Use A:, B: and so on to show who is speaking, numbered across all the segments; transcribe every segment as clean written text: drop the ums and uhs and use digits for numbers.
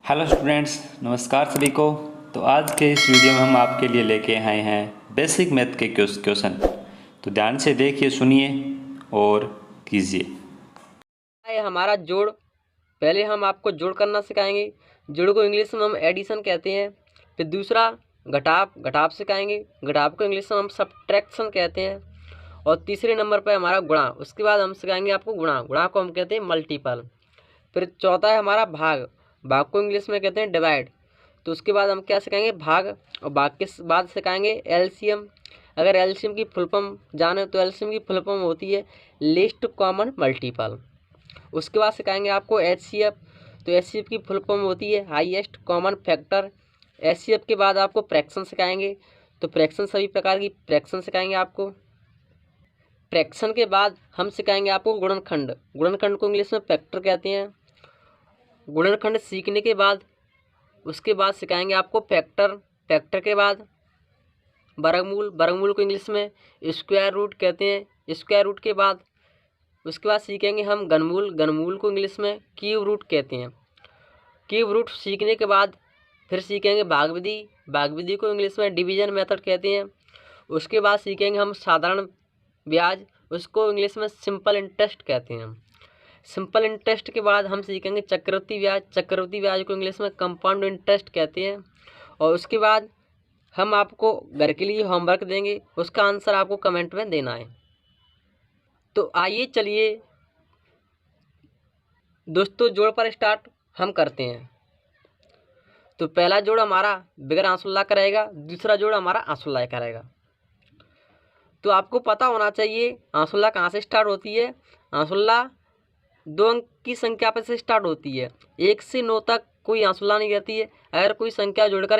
A: Hello students, नमस्कार सभी को। तो आज के इस वीडियो में हम आपके लिए लेके आए हैं बेसिक मैथ के क्वेश्चन। तो ध्यान से देखिए, सुनिए और कीजिए।
B: है हमारा जोड़। पहले हम आपको जोड़ करना सिखाएंगे। जोड़ को इंग्लिश में हम एडिशन कहते हैं। फिर दूसरा घटाव, घटाव सिखाएंगे। घटाव को इंग्लिश में हम सब्ट्रैक्शन कहते हैं। और तीसरे नंबर पर हमारा गुणा। उसके बाद हम सिखाएंगे आपको गुणा। गुणा को हम कहते हैं मल्टीपल। फिर चौथा है हमारा भाग। भाग को इंग्लिश में कहते हैं डिवाइड। तो उसके बाद हम क्या सिखाएंगे, भाग। और भाग के बाद सिखाएंगे एलसीएम। अगर एलसीएम की फुल फॉर्म जाने तो एलसीएम की फुल फॉर्म होती है लीस्ट कॉमन मल्टीपल। उसके बाद सिखाएंगे आपको एचसीएफ। तो एचसीएफ की फुल फॉर्म होती है हाईएस्ट कॉमन फैक्टर। एचसीएफ के बाद आपको फ्रैक्शन सिखाएंगे। तो फ्रैक्शन, सभी प्रकार की फ्रैक्शन सिखाएंगे आपको। फ्रैक्शन के बाद हम सिखाएंगे आपको गुणनखंड। गुणनखंड को इंग्लिश में फैक्टर कहते हैं। गुणनखंड सीखने के बाद उसके बाद सिखाएंगे आपको फैक्टर। फैक्टर के बाद वर्गमूल। वर्गमूल को इंग्लिश में स्क्वायर रूट कहते हैं। स्क्वायर रूट के बाद उसके बाद सीखेंगे हम घनमूल। घनमूल को इंग्लिश में क्यूब रूट कहते हैं। क्यूब रूट सीखने के बाद फिर सीखेंगे भाग विधि। भाग विधि को इंग्लिश में डिवीजन मेथड कहते हैं। उसके बाद सीखेंगे हम साधारण ब्याज। उसको इंग्लिश में सिंपल इंटरेस्ट कहते हैं। सिंपल इंटरेस्ट के बाद हम सीखेंगे चक्रवृद्धि ब्याज। चक्रवृद्धि ब्याज को इंग्लिश में कंपाउंड इंटरेस्ट कहते हैं। और उसके बाद हम आपको घर के लिए होमवर्क देंगे, उसका आंसर आपको कमेंट में देना है। तो आइए चलिए दोस्तों, जोड़ पर स्टार्ट हम करते हैं। तो पहला जोड़ हमारा बगैर आंसुल्ला का रहेगा, दूसरा जोड़ हमारा आंसुल्ला का रहेगा। तो आपको पता होना चाहिए आंसुल्ला कहाँ से स्टार्ट होती है। आंसुल्ला 2 अंक की संख्या पर से स्टार्ट होती है। 1 से 9 तक कोई आंसुल्ला नहीं रहती है। अगर कोई संख्या जोड़कर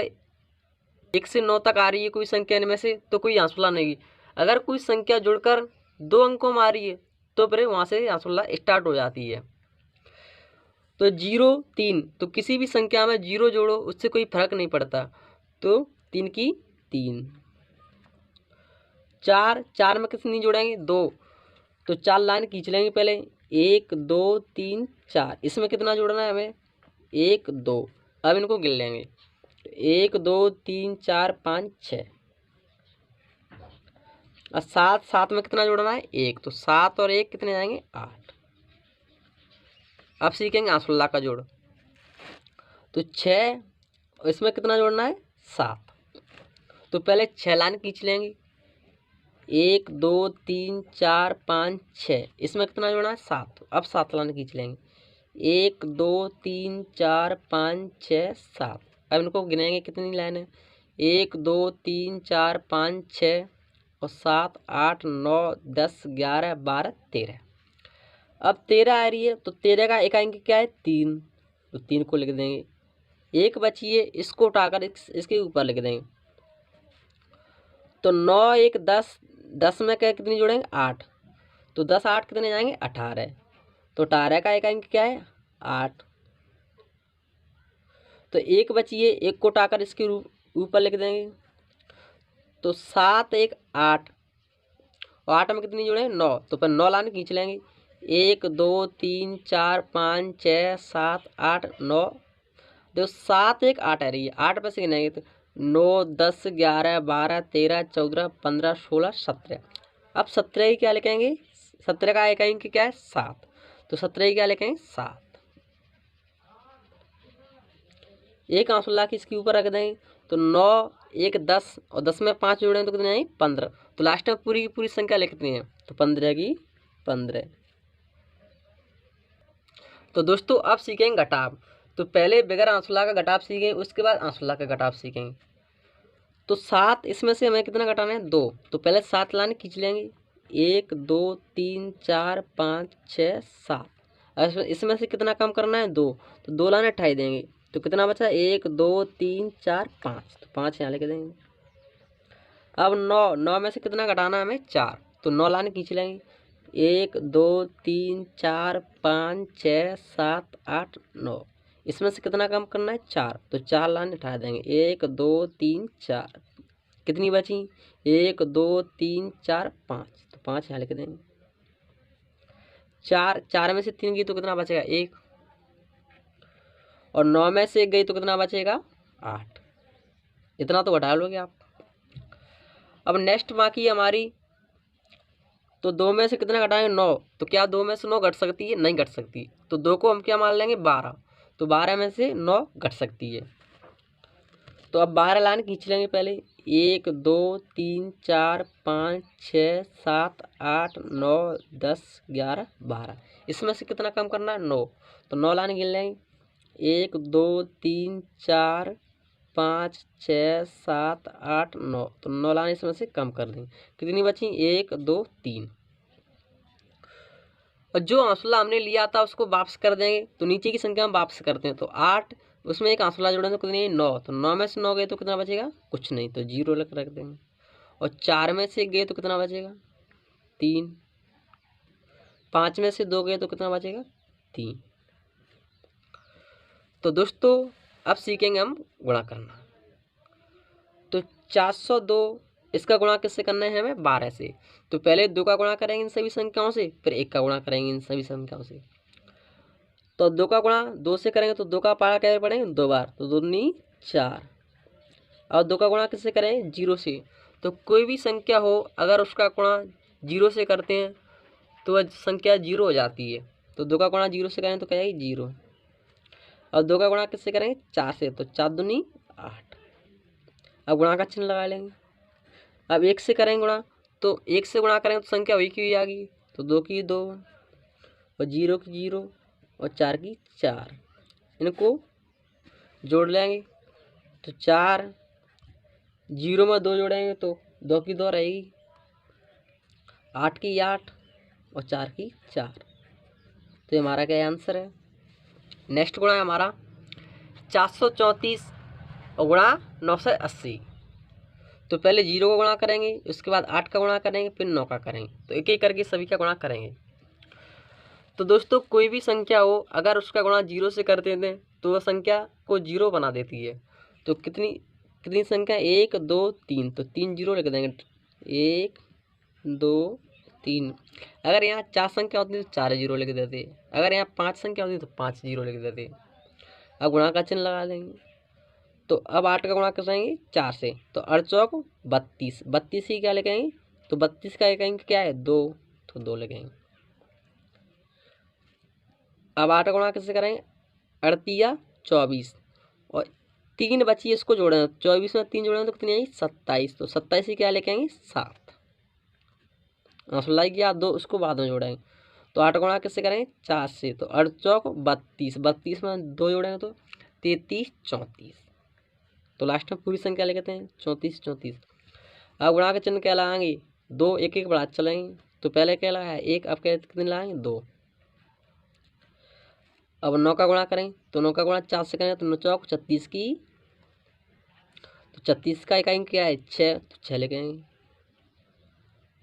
B: 1 से 9 तक आ रही है कोई संख्या इनमें से, तो कोई आंसुल्ला नहीं। अगर कोई संख्या जुड़कर 2 अंकों में आ रही है तो फिर वहाँ से आंसुल्ला स्टार्ट हो जाती है। तो 0 3, तो किसी भी संख्या में 0 जोड़ो, उससे कोई फर्क नहीं पड़ता। तो 3 की 3। 4, 4 में कितनी जोड़ेंगे, 2। तो 4 लाइन खींच लेंगे पहले। 1 2 3 4, इसमें कितना जोड़ना है हमें, 1 2। अब इनको गिन लेंगे। 1 2 3 4 5 6। और 7, 7 में कितना जोड़ना है, 1। तो 7 और 1 कितने जाएंगे, 8। अब सीखेंगे आंसुल्ला का जोड़। तो 6, इसमें कितना जोड़ना है, 7। तो पहले 6 लाइन खींच लेंगे। 1 2 3 4 5 6, इसमें कितना जोड़ना है, 7। अब 7 लाइन खींच लेंगे। 1 2 3 4 5 6 7। अब इनको गिनेंगे कितनी लाइन है, 1 2 3 4 5 6 और 7 8 9 10 11 12 13। अब 13 आ रही है, तो 13 का एक अंक क्या है, 3। तो 3 को लिख देंगे। एक बची है, इसको उठाकर इसके ऊपर लिख देंगे। तो 9 1 10, 10 में क्या कितनी जोड़ेंगे, 8। तो 10 8 कितने जाएंगे, 18। तो 18 का एक अंक क्या है, 8। तो एक बची है, एक को उठाकर इसके ऊपर लिख देंगे। तो 7 1 8, और 8 में कितनी जोड़ेंगे, 9। तो पर 9 लाइन खींच लेंगे। 1 2 3 4 5 6 7 8 9। देखो 7 1 8 आ रही है, 8 पर से गिनेंगे तो 9 10 11 12 13 14 15 16 17। अब 17 की क्या लिखेंगे, 17 का एक अंक क्या है, 7। तो 17 की क्या लिखेंगे, 7। एक आंसुल्ला की इसके ऊपर रख देंगे। तो 9 1 10, और 10 में 5 जोड़े तो कितने आएंगे, 15। तो लास्ट में पूरी की पूरी संख्या लिखते हैं। तो 15 की 15। तो दोस्तों अब सीखेंगे घटाव। तो पहले बगैर आंसुल्ला का घटाव सीखेंगे, उसके बाद आंसुल्ला का घटाव सीखेंगे। तो 7, इसमें से हमें कितना घटाना है, 2। तो पहले 7 लाइन खींच लेंगे। 1 2 3 4 5 6 7। इसमें से कितना कम करना है, 2। तो 2 लाइन हटाई देंगे। तो कितना बचा, 1 2 3 4 5। तो 5 यहाँ लिख देंगे। अब 9, 9 में से कितना घटाना है हमें, 4। तो 9 लाइन खींच लेंगे। 1 2 3 4 5 6 7 8 9। इसमें से कितना कम करना है, 4। तो 4 लाइन हटा देंगे। 1 2 3 4, कितनी बची, 1 2 3 4 5। तो 5 यहाँ लिख देंगे। 4, 4 में से 3 की तो कितना बचेगा, 1। और 9 में से 1 गई तो कितना बचेगा 8। इतना तो घटा लोगे आप। अब नेक्स्ट बाकी है हमारी, तो 2 में से कितना घटाएंगे 9, तो क्या 2 में से 9 घट सकती है? नहीं घट सकती। तो 2 को हम क्या मान लेंगे 12, तो 12 में से 9 घट सकती है। तो अब 12 लाइन खींच लेंगे पहले, 1 2 3 4 5 6 7 8 9 10 11 12। इसमें से कितना कम करना है 9, तो 9 लाइन गिन लेंगे, 1 2 3 4 5 6 7 8 9, तो 9 लाइन इसमें से कम कर देंगे। कितनी बची? 1 2 3। और जो आंसुला हमने लिया था उसको वापस कर देंगे, तो नीचे की संख्या हम वापस करते हैं। तो 8, उसमें एक आंसुला जोड़ें तो कितनी? 9, तो 9 में से 9 गए तो कितना बचेगा? कुछ नहीं, तो 0 रख देंगे। और 4 में से 1 गए तो कितना बचेगा? 3। 5 में से 2 गए तो कितना बचेगा? 3। तो दोस्तों अब सीखेंगे हम गुणा करना। तो 402, इसका गुणा किससे करना है हमें? 12 से। तो पहले 2 का गुणा करेंगे इन सभी संख्याओं से, फिर 1 का गुणा करेंगे इन सभी संख्याओं से। तो 2 का गुणा 2 से करेंगे तो 2 का पारा क्या पड़ेंगे? 2 बार, तो 2 दूनी 4। और 2 का गुणा किससे करें? 0 से। तो कोई भी संख्या हो अगर उसका गुणा 0 से करते हैं तो वह संख्या 0 हो जाती है। तो 2 का गुणा 0 से करें तो क्या आएगी? 0। और 2 का गुणा किससे करेंगे? 4 से, तो 4 दूनी 8। अब गुणा का चिन्ह लगा लेंगे। अब 1 से करेंगे गुणा, तो 1 से गुणा करेंगे तो संख्या वही की हुई आ गई, तो 2 की 2 और 0 की 0 और 4 की 4, इनको जोड़ लेंगे। तो 4, 0 में 2 जोड़ेंगे तो 2 की 2 रहेगी, 8 की 8 और 4 की 4। तो ये हमारा क्या आंसर है। नेक्स्ट गुणा है हमारा 434 और गुणा 980। तो पहले 0 का गुणा करेंगे, उसके बाद 8 का गुणा करेंगे, फिर 9 का करेंगे, तो एक एक करके सभी का गुणा करेंगे। तो दोस्तों कोई भी संख्या हो अगर उसका गुणा 0 से कर देते हैं तो वह संख्या को 0 बना देती है। तो कितनी कितनी संख्या? 1 2 3, तो 3 0 लिख देंगे, 1 2 3। अगर यहाँ 4 संख्या होती तो 4 0 लिख देते, अगर यहाँ 5 संख्या होती तो 5 0 लिख देते। अब गुणा का चिन्ह लगा देंगे। तो अब 8 का गुणा करेंगे 4 से, तो 8 चौक 32, 32 ही क्या लिखेंगे? तो 32 का लिखेंगे क्या है? 2, तो 2 लिखेंगे। अब 8 का गुणा किससे करेंगे? 38 24 और 3 बची, इसको जोड़ें, 24 में 3 जोड़ें तो कितनी आई? 27, तो 27 ही क्या लिखेंगे? 7। गया 2, उसको बाद में जोड़ेंगे। तो 8 गुणा किससे करेंगे? 4 से, तो 8 चौक 32, 32 में 2 जोड़ेंगे तो 33 34। तो लास्ट में पूरी संख्या लिखते हैं 34 34। अब गुणा के चिन्ह क्या लगाएंगे? 2 एक एक बढ़ा चलेंगे, तो पहले क्या लगाया? 1, अब क्या कितने लगाएंगे? 2। अब 9 का गुणा करें, तो 9 का गुणा 4 से करें तो 9 चौक 36 की, तो 36 का इकाई क्या है? 6, तो 6 लिखेंगे।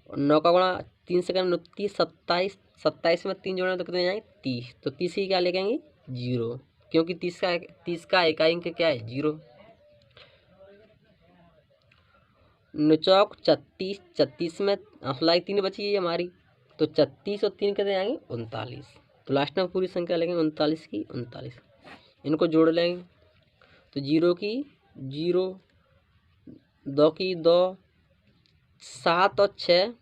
B: और 9 का गुणा 3 से करें 29 27, 27 में 3 जोड़ें तो कितने जाएंगे? 30, तो 30 की क्या लिखेंगे? 0, क्योंकि 30 का इकाई क्या है? 0। 9 चौक 36, 36 में अफलाई 3 बची है हमारी, तो 36 और 3 कितने आएंगे? 39। तो लास्ट में पूरी संख्या लेंगे 39 की 39, इनको जोड़ लेंगे। तो 0 की 0, 2 की 2, 7 और 6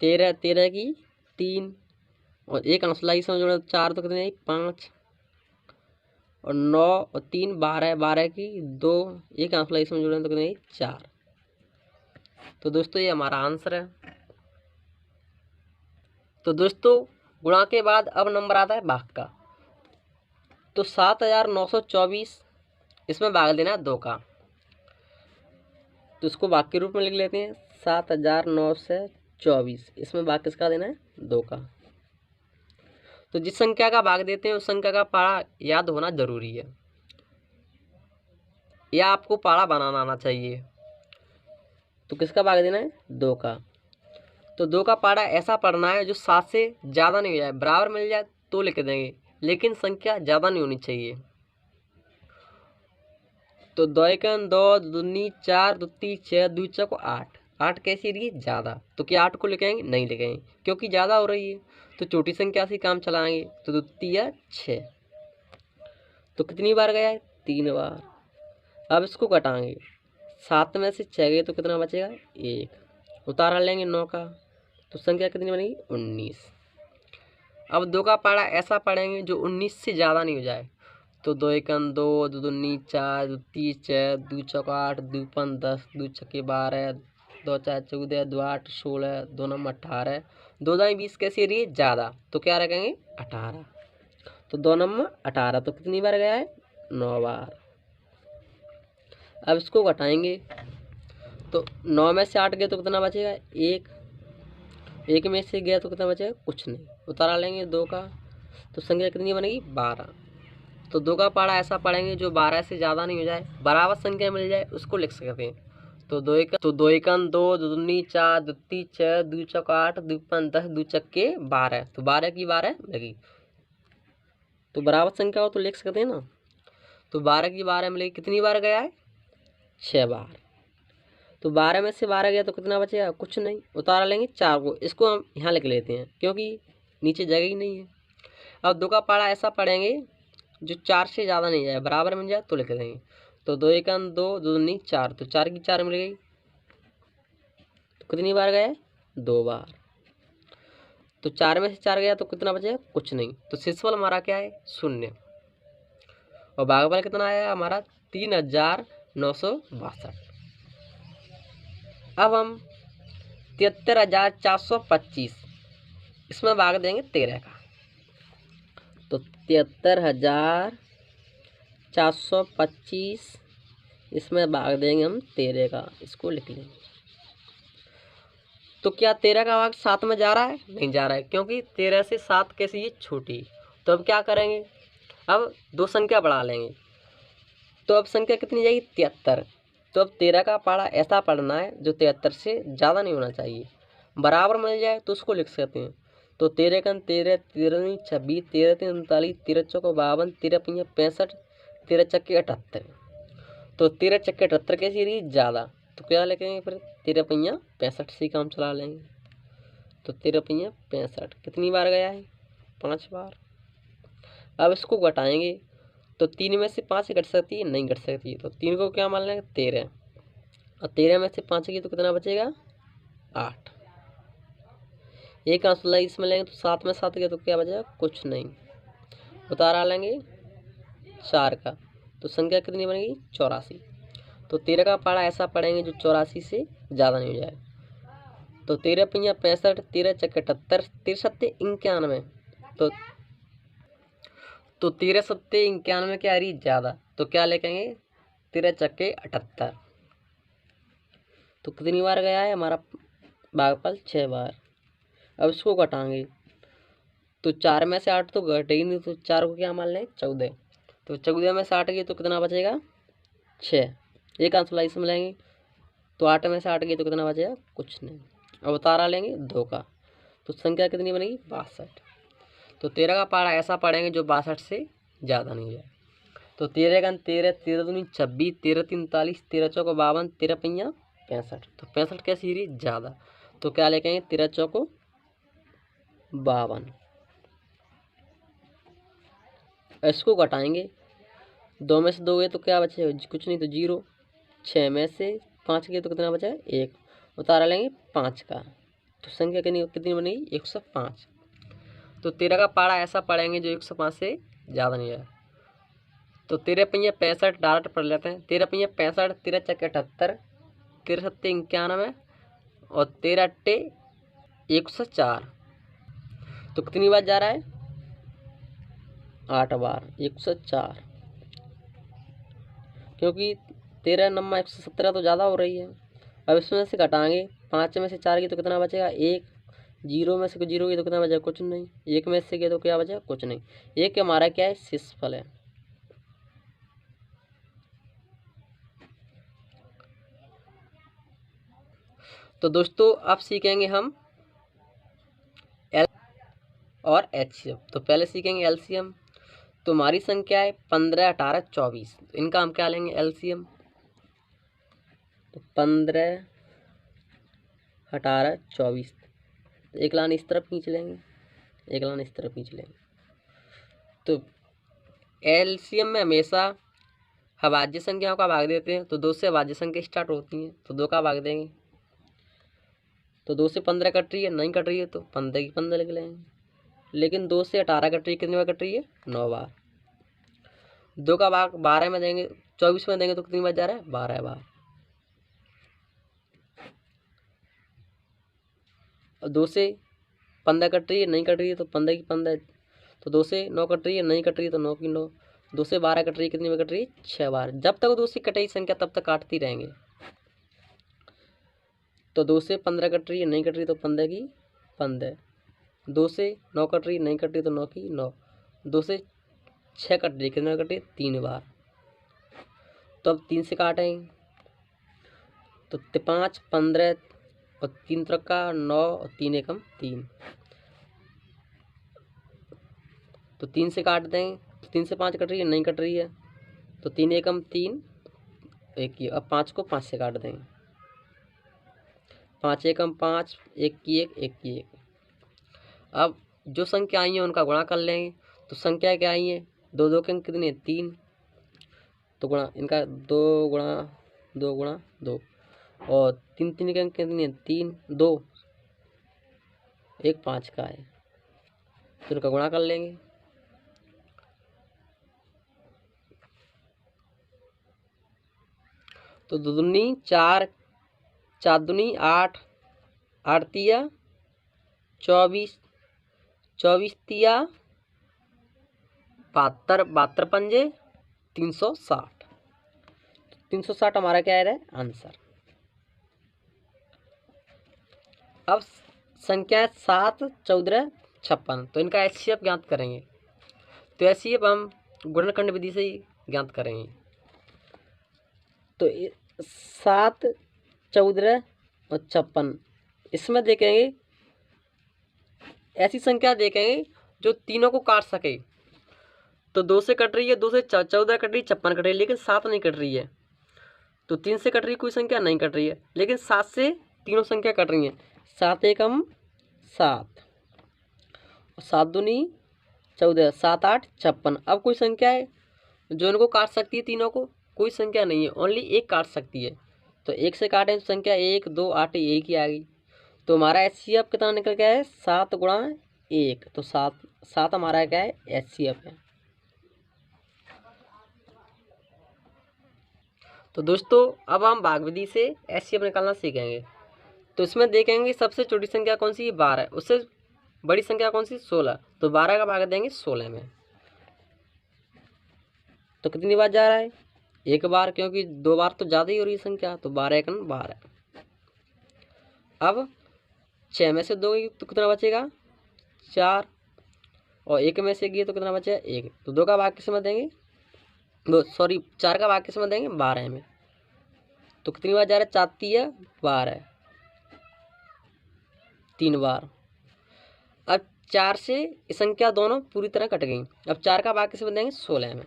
B: 13, 13 की 3 और एक अंशलाई से जोड़े 4, तो कितने आई? 5 और 9 और 3 12, 12 की 2, एक अंशलाई से जोड़े तो कितने आई? 4। तो दोस्तों ये हमारा आंसर है। तो दोस्तों गुणा के बाद अब नंबर आता है भाग का। तो 7924, इसमें भाग देना है 2 का, तो इसको भाग के रूप में लिख लेते हैं 7924, इसमें भाग किसका देना है? 2 का। तो जिस संख्या का भाग देते हैं उस संख्या का पारा याद होना जरूरी है, या आपको पारा बनाना आना चाहिए। तो किसका भाग देना है? 2 का। तो 2 का पारा ऐसा पढ़ना है जो 7 से ज़्यादा नहीं हो जाए, बराबर मिल जाए तो लिख देंगे, लेकिन संख्या ज़्यादा नहीं होनी चाहिए। तो 2 एकन 2, दूनी 4, दूती 6, 2 चौक 8, 8 कैसी रही? ज़्यादा, तो क्या 8 को लिखेंगे? नहीं लिखेंगे, क्योंकि ज़्यादा हो रही है। तो छोटी संख्या से काम चलाएंगे, तो दूती है 6। तो कितनी बार गया है? 3 बार। अब इसको घटाएंगे, 7 में से 6 गए तो कितना बचेगा? 1। उतारा लेंगे 9 का, तो संख्या कितनी बनेगी? 19। अब 2 का पारा ऐसा पढ़ेंगे जो 19 से ज़्यादा नहीं हो जाए। तो 2 एकम 2, 2 दूनी 4, 2 तीस 6, 2 चौक 8, 2 पंच 10, 2 छक्के 12, 2 चार 14, 2 8 16, 2 नम 18, 2 दाई 20 कैसी रही है? ज़्यादा, तो क्या रखेंगे? 18। तो 2 नम 18, तो कितनी बार गया है? 9 बार। अब इसको घटाएंगे, तो 9 में से 8 गए तो कितना बचेगा? 1। 1 में से गया तो कितना बचेगा? कुछ नहीं। उतारा लेंगे 2 का, तो संख्या कितनी बनेगी? 12। तो 2 का पारा ऐसा पढ़ेंगे जो 12 से ज़्यादा नहीं हो जाए, बराबर संख्या मिल जाए, उसको लिख सकते हैं। तो 2 एकम 2, 2 दूनी 4, 2 तीस 6, 2 चौक 8, 2 पंच 10, 2 छक्के 12, तो 12 की 12 मिलेगी। तो बराबर संख्या हो तो लिख सकते हैं ना। तो 12 की 12 मिलेगी, कितनी बार गया है? 6 बार। तो 12 में से 12 गया तो कितना बचेगा? कुछ नहीं। उतारा लेंगे 4 को, इसको हम यहाँ लिख लेते हैं क्योंकि नीचे जगह ही नहीं है। अब 2 का पारा ऐसा पढ़ेंगे जो 4 से ज़्यादा नहीं जाए, बराबर मिल जाए तो लिख देंगे। तो 2 एकम 2, 2 दूनी 4, तो 4 की 4 मिल गई। तो कितनी बार गए? 2 बार। तो 4 में से 4 गया तो कितना बचेगा? कुछ नहीं। तो शेषफल हमारा क्या है? 0। और भागफल कितना आया हमारा? 3962। अब हम 73,425 इसमें भाग देंगे 13 का। तो 73,425 इसमें भाग देंगे हम 13 का, इसको लिख लेंगे। तो क्या 13 का भाग 7 में जा रहा है? नहीं जा रहा है, क्योंकि 13 से 7 कैसी है? छोटी। तो अब क्या करेंगे? अब 2 संख्या बढ़ा लेंगे, तो अब संख्या कितनी जाएगी? 73। तो अब 13 का पारा ऐसा पढ़ना है जो 73 से ज़्यादा नहीं होना चाहिए, बराबर मिल जाए तो उसको लिख सकते हैं। तो 13 का 13, 13 दूनी 26, 13 तीन 39, 13 चौको 52, 13 पंजा 65, 13 चक्के 78। तो 13 चक्के 78 कैसी रही? ज़्यादा, तो क्या लिखेंगे फिर? 13 पंजा 65 से काम चला लेंगे। तो 13 पंजा 65 कितनी बार गया है? 5 बार। अब इसको घटाएंगे, तो 3 में से 5 घट सकती है? नहीं घट सकती। तो 3 को क्या मान लेंगे? 13। और 13 में से 5 की तो कितना बचेगा? 8। एक आंसू लाई इसमें लेंगे तो 7 में 7 गया तो क्या बचेगा? कुछ नहीं। उतारा लेंगे 4 का, तो संख्या कितनी बनेगी? 84। तो 13 का पारा ऐसा पढ़ेंगे जो 84 से ज़्यादा नहीं हो जाए। तो 13 पंजा 65, 13 चक्के 78, 13 सत्ते 91। तो 13 सत्ते 91 क्या आ रही? ज़्यादा, तो क्या लिखेंगे? 13 चक्के 78। तो कितनी बार गया है हमारा भागफल? 6 बार। अब इसको घटाएंगे, तो 4 में से 8 तो घटे ही नहीं, तो 4 को क्या मान लें? 14। तो 14 में से 8 गए तो कितना बचेगा? 6। एक आंसर लाइस में लेंगे, तो 8 में से 8 गए तो कितना बचेगा? कुछ नहीं। अब उतारा लेंगे 2 का, तो संख्या कितनी बनेगी? 62। तो 13 का पारा ऐसा पढ़ेंगे जो 62 से ज़्यादा नहीं जाए। तो 13 का 13, 13 दूनी 26, 13 तीन 39, 13 चौको 52, 13 पंजा 65। तो 65 कैसी रही? ज़्यादा, तो क्या लिखेंगे? 13 चौको 52। इसको घटाएंगे, 2 में से 2 गए तो क्या बचेगा? कुछ नहीं, तो 0। 6 में से 5 गए तो कितना बचेगा? 1। उतारा लेंगे 5 का, तो संख्या कितनी कितनी बनेगी? 105। तो 13 का पारा ऐसा पढ़ेंगे जो 105 से ज़्यादा नहीं है। तो 13 पंजा 65 डायरेक्ट पढ़ लेते हैं। 13 पंजा 65, 13 चक्के 78, 13 सत्ते 91 और 13 अट्टे 104। तो कितनी बार जा रहा है? 8 बार। 104, क्योंकि 13 नम्मा 117 तो ज़्यादा हो रही है। अब इसमें से घटाएंगे, 5 में से 4 की तो कितना बचेगा? 1। 0 में से 0 की तो कितना बचेगा? कुछ नहीं। 1 में से के तो क्या बचेगा? कुछ नहीं। 1 हमारा क्या है? शेषफल है। तो दोस्तों अब सीखेंगे हम एल और एचसीएम। तो पहले सीखेंगे एलसीएम। तो हमारी संख्या है 15, 18, 24। तो इनका हम क्या लेंगे? एलसीएम। तो 15, 18, 24, एक लाइन इस तरफ खींच लेंगे, एक लाइन इस तरफ खींच लेंगे। तो एलसीएम में हमेशा अभाज्य संख्याओं का भाग देते हैं, तो 2 से अभाज्य संख्या स्टार्ट होती हैं, तो 2 का भाग देंगे। तो 2 से 15 कट रही है, नहीं कट रही है तो 15 की 15 लिख लेंगे। लेकिन 2 से 18 कट रही है, कितनी बार कट रही है? 9 बार। 2 का भाग 12 में देंगे, 24 में देंगे तो कितनी बार जा रहा है? 12 बार। और 2 से 15 कट रही है, नहीं कट रही है तो 15 की 15, तो 2 से 9 कट रही है, नहीं कट रही है तो 9 की 9। 2 से 12 कट रही है, कितनी बार कट रही है? 6 बार। जब तक 2 से कटी संख्या तब तक काटती रहेंगे। तो 2 से 15 कट रही है, नहीं कट रही तो 15 की 15। 2 से 9 कट रही है, नहीं कट रही तो 9 की 9। 2 से 6 कट रही है, कितनी बार कट रही है? 3 बार। तो अब 3 से काटेंगे तो 5 15 और 3 त्रिका 9 और 3 एकम 3, तो 3 से काट देंगे। 3 से 5 कट रही है, नहीं कट रही है तो 3 एकम 3, एक की। अब 5 को 5 से काट देंगे। 5 एकम 5, एक की 1, एक की 1। अब जो संख्या आई है उनका गुणा कर लेंगे। तो संख्या क्या आई है? 2 2 के अंक कितने? 3, तो गुणा इनका 2 गुणा 2 गुणा 2, और 3 3 के अंक कितने? 3 2, एक 5 का है, तो इनका गुणा कर लेंगे। तो 2 दूनी 4, 4 दूनी 8, 8 तिया 24, 24 तिया 72, 72 पंजे 360। 360 हमारा क्या है आंसर। अब संख्या 7 14 56, तो इनका एचसीएफ ज्ञात करेंगे। तो एचसीएफ हम गुणनखंड विधि से ही ज्ञात करेंगे। तो 7 14 और 56, इसमें देखेंगे ऐसी संख्या देखेंगे जो तीनों को काट सके। तो 2 से कट रही है, 2 से 14 कट रही है, 56 कट रही है, लेकिन 7 नहीं कट रही है। तो 3 से कट रही कोई संख्या नहीं कट रही है, लेकिन 7 से तीनों संख्या कट रही हैं। 7 एकम 7, 7 दूनी 14, 7 8 56। अब कोई संख्या है जो इनको काट सकती है तीनों को? कोई संख्या नहीं है, ओनली एक काट सकती है। तो 1 से काटें तो संख्या 1 2 8 1 ही आ गई। तो हमारा एचसीएफ कितना निकल गया है? 7 गुणा 1, तो 7 हमारा क्या है? एचसीएफ है। तो दोस्तों अब हम भाग विधि से एचसीएफ निकालना सीखेंगे। तो इसमें देखेंगे सबसे छोटी संख्या कौन सी है? 12। उससे बड़ी संख्या कौन सी? 16। तो 12 का भाग देंगे 16 में, तो कितनी बार जा रहा है? एक बार, क्योंकि 2 बार तो ज़्यादा ही हो रही है संख्या। तो 12 एकम 12। अब 6 में से 2 गई तो कितना बचेगा? 4, और 1 में से गई तो कितना बचेगा? 1। तो 2 का भाग किस में देंगे? 4 का भाग किस में देंगे? 12 में। तो कितनी बार जा रहा है? 4 तिया 12, 3 बार। अब 4 से ये संख्या दोनों पूरी तरह कट गई। अब 4 का भाग किस में देंगे? 16 में।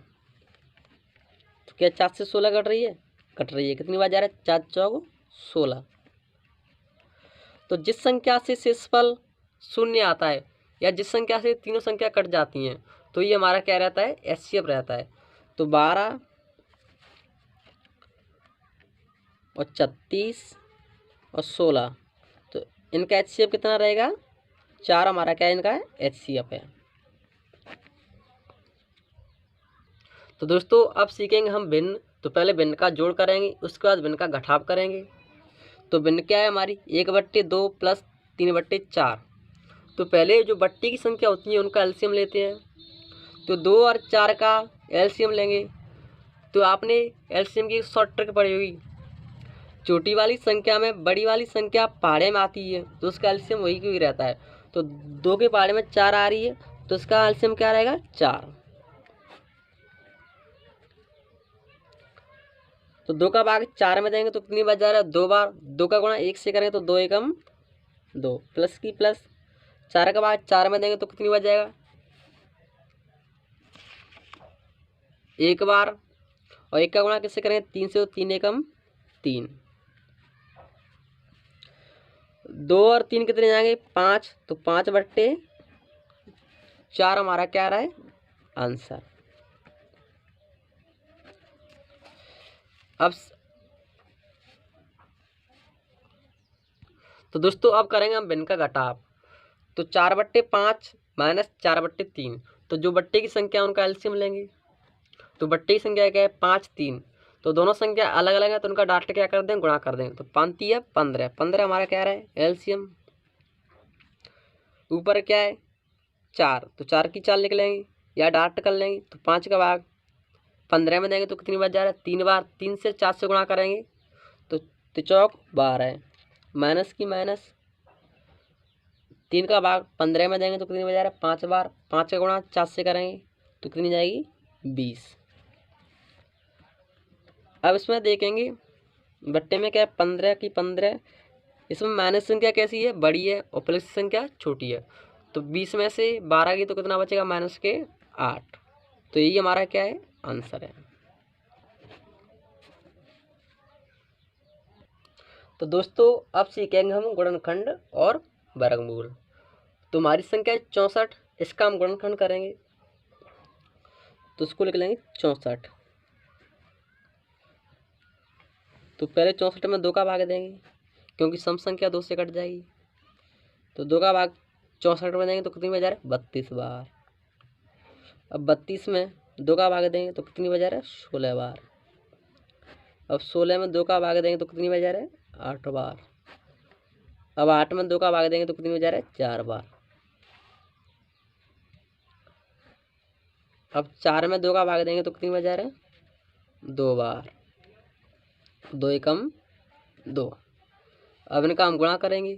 B: तो क्या 4 से 16 कट रही है? कट रही है। कितनी बार जा रहा है? 4 चौक 16। तो जिस संख्या से शेषफल शून्य आता है, या जिस संख्या से तीनों संख्या कट जाती हैं, तो ये हमारा क्या रहता है? एचसीएफ रहता है। तो 12 और 36 और 16, तो इनका एचसीएफ कितना रहेगा? 4 हमारा क्या है? इनका एचसीएफ है। तो दोस्तों अब सीखेंगे हम भिन्न। तो पहले भिन्न का जोड़ करेंगे, उसके बाद भिन्न का घटाव करेंगे। तो भिन्न क्या है हमारी? 1/2 प्लस 3/4। तो पहले जो बट्टी की संख्या होती है उनका एलसीएम लेते हैं। तो 2 और 4 का एलसीएम लेंगे। तो आपने एलसीएम की एक शॉर्ट ट्रिक पढ़ी होगी, छोटी वाली संख्या में बड़ी वाली संख्या पहाड़े में आती है तो उसका एलसीएम वही क्यों रहता है। तो 2 के पहाड़े में 4 आ रही है तो उसका एलसीएम क्या रहेगा? 4। तो 2 का भाग 4 में देंगे तो कितनी बार जा रहा है? 2 बार। 2 का गुणा 1 से करें तो 2 एकम 2, प्लस की प्लस। 4 का भाग 4 में देंगे तो कितनी बार जाएगा? 1 बार। और 1 का गुणा किससे करें? 3 से, तो 3 एकम 3। 2 और 3 कितने जाएंगे? 5। तो 5/4 हमारा क्या आ रहा है? आंसर। अब तो दोस्तों अब करेंगे हम भिन्न का घटाव। तो 4/5 माइनस 4/3, तो जो बट्टे की संख्या उनका एलसीएम लेंगे। तो बट्टे की संख्या क्या है 5 3, तो दोनों संख्या अलग अलग है तो उनका डाट क्या कर दें, गुणा कर दें। तो 5 है 15, 15 हमारा क्या रहा है एलसीएम। ऊपर क्या है 4, तो 4 की 4 लिख लेंगे या डाट कर लेंगे। तो 5 का भाग 15 में देंगे तो कितनी बार जा रहा है 3 बार, 3 से 4 से गुणा करेंगे तो चौक 12 माइनस की माइनस 3 का भाग 15 में देंगे तो कितनी बार जा रहा है 5 बार, 5 का गुणा 4 से करेंगे तो कितनी जाएगी 20। अब इसमें देखेंगे बट्टे में क्या है 15 की 15, इसमें माइनस संख्या कैसी है बड़ी है और प्लस संख्या छोटी है। तो 20 में से 12 की तो कितना बचेगा माइनस के 8। तो यही हमारा क्या है आंसर है। तो दोस्तों अब सीखेंगे हम गुणनखंड और वर्गमूल। तो हमारी संख्या है 64, इसका हम गुणनखंड करेंगे तो उसको लिख लेंगे 64। तो पहले 64 में 2 का भाग देंगे क्योंकि सम संख्या 2 से कट जाएगी। तो 2 का भाग 64 में देंगे तो कितनी बार जा रहा है 32 बार। अब 32 में 2 का भाग देंगे तो कितनी बार जा रहा है 16 बार। अब 16 में 2 का भाग देंगे तो कितनी बार जा रहा है 8 बार। अब 8 में 2 का भाग देंगे तो कितनी बार जा रहा है 4 बार। अब 4 में 2 का भाग देंगे तो कितनी बार जा रहा है 2 बार। 2 एकम 2। अब इनका हम गुणा करेंगे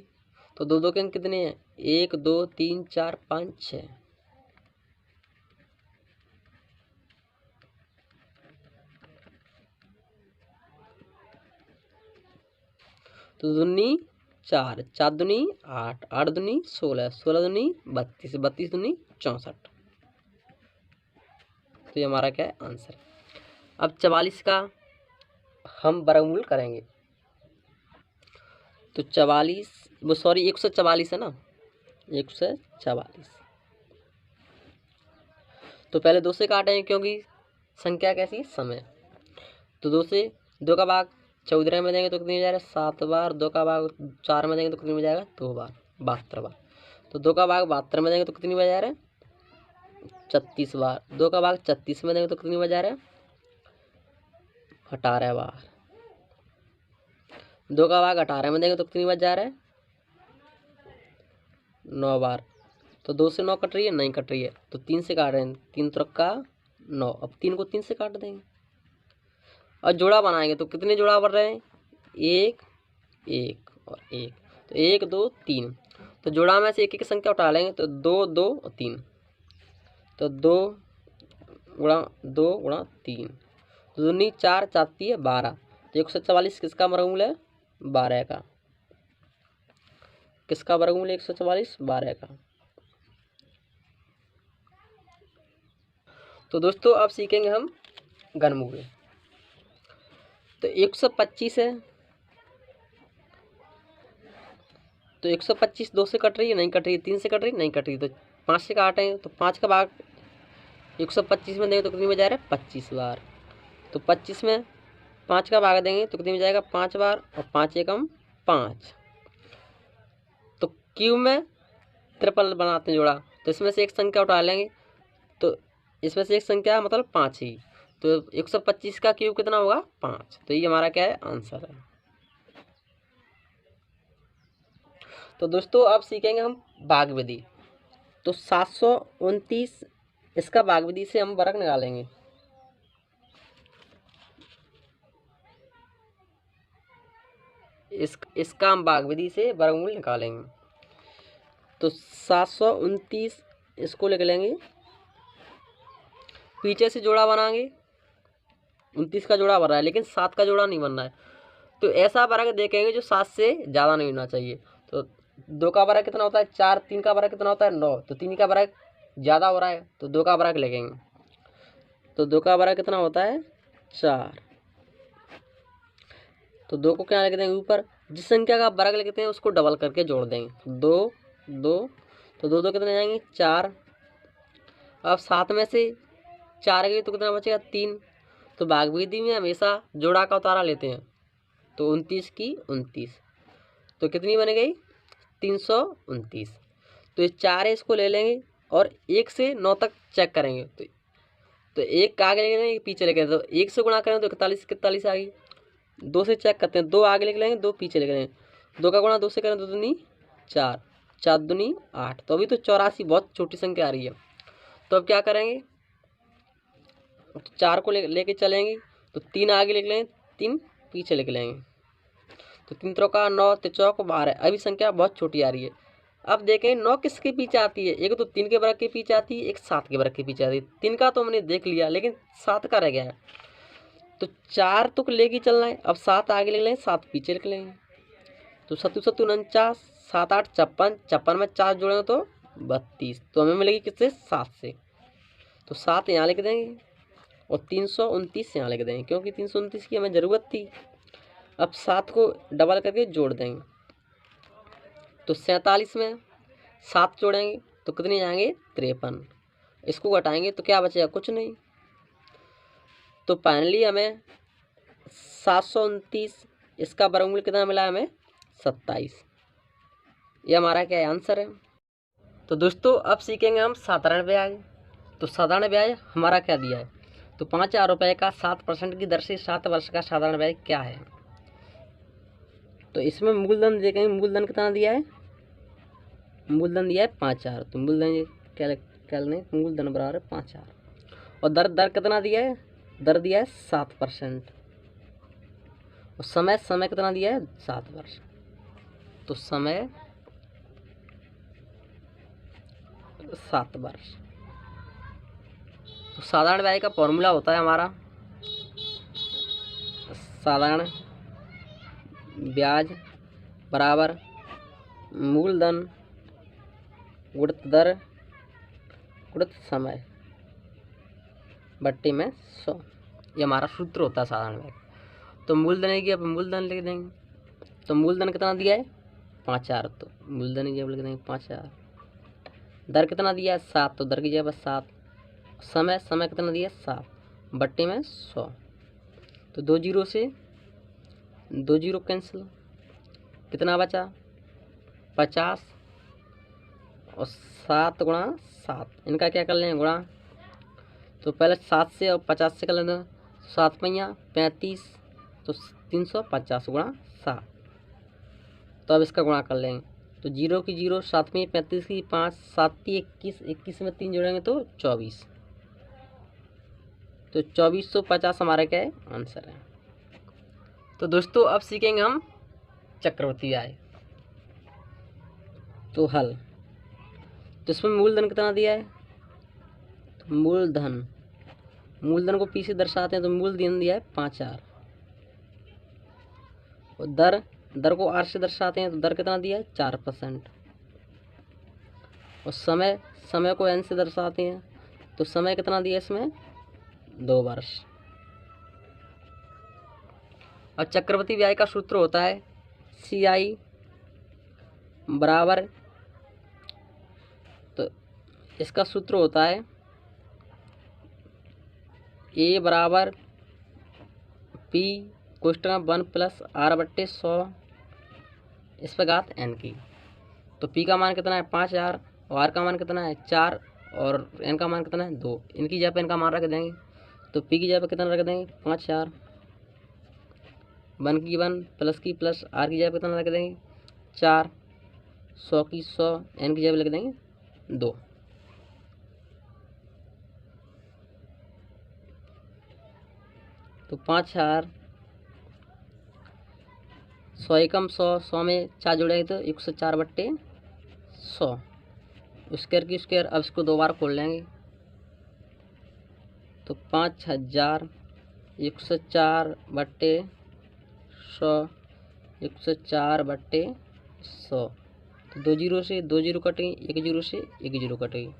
B: तो 2 2 के अंक कितने हैं 1 2 3 4 5 6। तो दूनी 4, 4 दूनी 8, 8 दूनी 16, 16 दूनी 32, 32 दूनी 64। तो ये हमारा क्या है आंसर। अब 44 का हम वर्गमूल करेंगे। तो 44 वो सॉरी 144 है ना 144। तो पहले 2 से काटेंगे क्योंकि संख्या कैसी समय। तो 2 से 2 का भाग 14 में देंगे तो कितनी हो जाएगा 7 बार। 2 का भाग 4 में देंगे तो कितनी हो जाएगा 2 बार 72 बार। तो 2 का भाग 72 में देंगे तो कितनी बार जा रहा है 36 बार। 2 का भाग 36 में देंगे तो कितनी बार जा रहा है 18 बार। 2 का भाग 18 में देंगे तो कितनी बार जा रहा है 9 बार। तो 2 से 9 कट रही है नहीं कट रही है तो 3 से काट रहे हैं 3 त्रिक का 9। अब 3 को 3 से काट देंगे और जोड़ा बनाएंगे तो कितने जोड़ा बन रहे हैं 1 1 और 1। तो 1 2 3, तो जोड़ा में से एक एक संख्या उठा लेंगे तो 2 2 और 3। तो 2 गुणा 3, तो दूनी 4 4 12। तो 144 किसका वर्गमूल है 12 का। किसका वर्गमूल 144 12 का। तो दोस्तों अब सीखेंगे हम घनमूल। तो 125 है तो 125 2 से कट रही है नहीं कट रही है, 3 से कट रही है नहीं कट रही है, तो 5 से काटें तो 5 का भाग 125 में देंगे तो कितनी में जा रहा है 25 बार। तो 25 में 5 का भाग देंगे तो कितनी में जाएगा 5 बार और 5 एकम 5। तो क्यूब में ट्रिपल बनाते हैं जोड़ा, तो इसमें से एक संख्या उठा लेंगे तो इसमें से एक संख्या मतलब 5 ही। तो 125 का क्यूब कितना होगा 5। तो ये हमारा क्या है आंसर है। तो दोस्तों अब सीखेंगे हम भाग विधि। तो 729 इसका भाग विधि से हम वर्ग निकालेंगे। इसका हम भाग विधि से वर्गमूल निकालेंगे। तो 729 इसको लिख लेंगे, पीछे से जोड़ा बनाएंगे। 29 का जोड़ा बन रहा है लेकिन 7 का जोड़ा नहीं बन रहा है, तो ऐसा वर्ग देखेंगे जो 7 से ज़्यादा नहीं होना चाहिए। तो 2 का वर्ग कितना होता है 4, 3 का वर्ग कितना होता है 9, तो 3 का वर्ग ज़्यादा हो रहा है तो 2 का वर्ग लिखेंगे। तो 2 का वर्ग कितना होता है 4, तो 2 को क्या लिख देंगे ऊपर, जिस संख्या का वर्ग लिखते हैं उसको डबल करके जोड़ देंगे 2 2, तो 2 2 कितने जाएंगे 4। अब 7 में से 4 गई तो कितना बचेगा 3, तो भागविधि में हमेशा जोड़ा का उतारा लेते हैं। तो 29 की 29, तो कितनी बन गई 329। तो ये 4 है, इसको ले लेंगे और 1 से 9 तक चेक करेंगे। तो 1 का आगे लेंगे, एक पीछे लेके, तो 1 से गुणा करें तो 41 आ गई। 2 से चेक करते हैं, 2 आगे लिख लेंगे, 2 पीछे लिख लेंगे। 2 का गुणा 2 से करें तो 2 दूनी 4, 4 दूनी 8। तो अभी तो 84 बहुत छोटी संख्या आ रही है। तो अब क्या करेंगे, तो 4 को लेके चलेंगे, तो 3 आगे लिख लेंगे, 3 पीछे लिख लेंगे। तो 3 3 9, 3 चौक 12। अभी संख्या बहुत छोटी आ रही है। अब देखें 9 किसके पीछे आती है, एक तो 3 के वर्ग के पीछे आती है, एक 7 के वर्ग के पीछे आती है। 3 का तो हमने देख लिया, लेकिन 7 का रह गया है। तो 4 तो लेके चलना है। अब 7 आगे लिख लेंगे, 7 पीछे लिख लेंगे। तो 7 7 49, 7 8 56, 56 में 4 जोड़ेंगे तो 32। तो हमें मिलेगी किससे, 7 से। तो 7 यहाँ लिख देंगे और 329 यहाँ लिख देंगे, क्योंकि 329 की हमें ज़रूरत थी। अब 7 को डबल करके जोड़ देंगे। तो 47 में 7 जोड़ेंगे तो कितने जाएंगे, 53। इसको घटाएंगे तो क्या बचेगा, कुछ नहीं। तो फाइनली हमें 729, इसका वर्गमूल कितना मिला हमें, 27। ये हमारा क्या आंसर है। तो दोस्तों अब सीखेंगे हम साधारण ब्याज। तो साधारण ब्याज हमारा क्या दिया है, तो 5,000 रुपये का 7% की दर से 7 वर्ष का साधारण ब्याज क्या है। तो इसमें मूलधन देखेंगे, मूलधन कितना दिया है, मूलधन दिया है 5,000। तो मूलधन क्या लें, मूलधन बराबर है 5,000। और दर कितना दिया है, दर दिया है 7%। और समय कितना दिया है, 7 वर्ष। तो समय 7 वर्ष। तो साधारण ब्याज का फॉर्मूला होता है हमारा, साधारण ब्याज बराबर मूलधन गुणित दर गुणित समय बट्टी में 100। ये हमारा सूत्र होता है साधारण ब्याज। तो मूलधन की अब मूलधन लिख देंगे। तो मूलधन कितना दिया है, 5,000। तो मूलधन की जब लिख देंगे 5,000। दर कितना दिया है, 7। तो दर की जगह 7। समय कितना दिया है, 7 बट्टे में 100। तो 2 जीरो से 2 जीरो कैंसिल, कितना बचा 50। और 7 गुणा 7, इनका क्या कर लें, गुणा। तो पहले 7 से और 50 से कर लें, 7 पहिया 35। तो 350 गुणा 7। तो अब इसका गुणा कर लेंगे। तो 0 की 0, 7 में 35 की 5, 7 की 21, 21 में 3 जोड़ेंगे तो 24। तो 2450 हमारा क्या है, आंसर है। तो दोस्तों अब सीखेंगे हम चक्रवृद्धि ब्याज। तो हल, तो इसमें मूलधन कितना दिया है, तो मूलधन को पी से दर्शाते हैं। तो मूलधन दिया है 5,000। और दर को आर से दर्शाते हैं। तो दर कितना दिया है, 4%। और समय को एन से दर्शाते हैं। तो समय कितना दिया है इसमें, 2 वर्ष। और चक्रवृद्धि ब्याज का सूत्र होता है CI बराबर, तो इसका सूत्र होता है A बराबर P कोष्टक 1 प्लस R बट्टे 100 इस पर घात N की। तो P का मान कितना है, 5,000। और R का मान कितना है, 4। और N का मान कितना है, 2। इनकी जगह पर इनका मान रख देंगे। तो P की जगह पर कितना रख देंगे, 5,000। 1 की 1 प्लस की प्लस, R की जगह पर कितना रख देंगे, 4। 100 की 100, N की जगह पर लिख देंगे 2। तो 5,000, 100 एकम 100, 100 में 4 जोड़ेंगे तो 104 बट्टे 100 स्क्वायर की स्क्वायर। अब इसको 2 बार खोल लेंगे। तो 5,000 104 बट्टे 100, 104 बट्टे 100। तो 2 जीरो से 2 जीरो कटेगी, 1 जीरो से 1 जीरो कटेगी।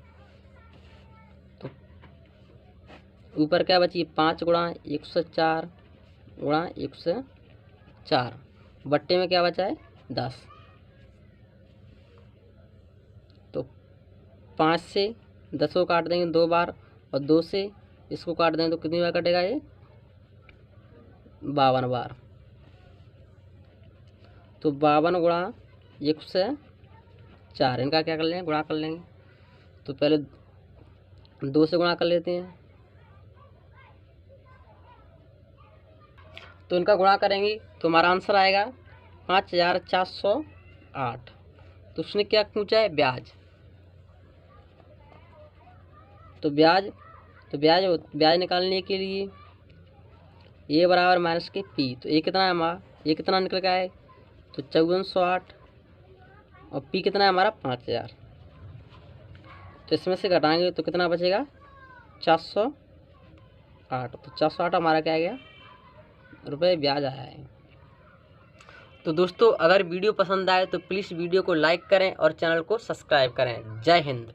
B: तो ऊपर क्या बची, 5 गुणा 104 गुणा 104 बट्टे में क्या बचा है, 10। तो 5 से 10 को काट देंगे 2 बार, और 2 से इसको काट देंगे तो कितनी बार कटेगा ये, 52 बार। तो 52 गुणा 104, इनका क्या कर लेंगे, गुणा कर लेंगे। तो पहले 2 से गुणा कर लेते हैं, तो इनका गुणा करेंगे तो हमारा आंसर आएगा 5408। तो उसने क्या पूछा है, ब्याज। तो ब्याज निकालने के लिए ए बराबर माइनस के पी। तो ए कितना है हमारा, ये कितना निकल गया है, तो 5408, और पी कितना है हमारा 5000। तो इसमें से घटाएंगे तो कितना बचेगा, 408। तो 408 हमारा क्या आ गया, रुपये ब्याज आया है। तो दोस्तों अगर वीडियो पसंद आए तो प्लीज़ वीडियो को लाइक करें और चैनल को सब्सक्राइब करें। जय हिंद।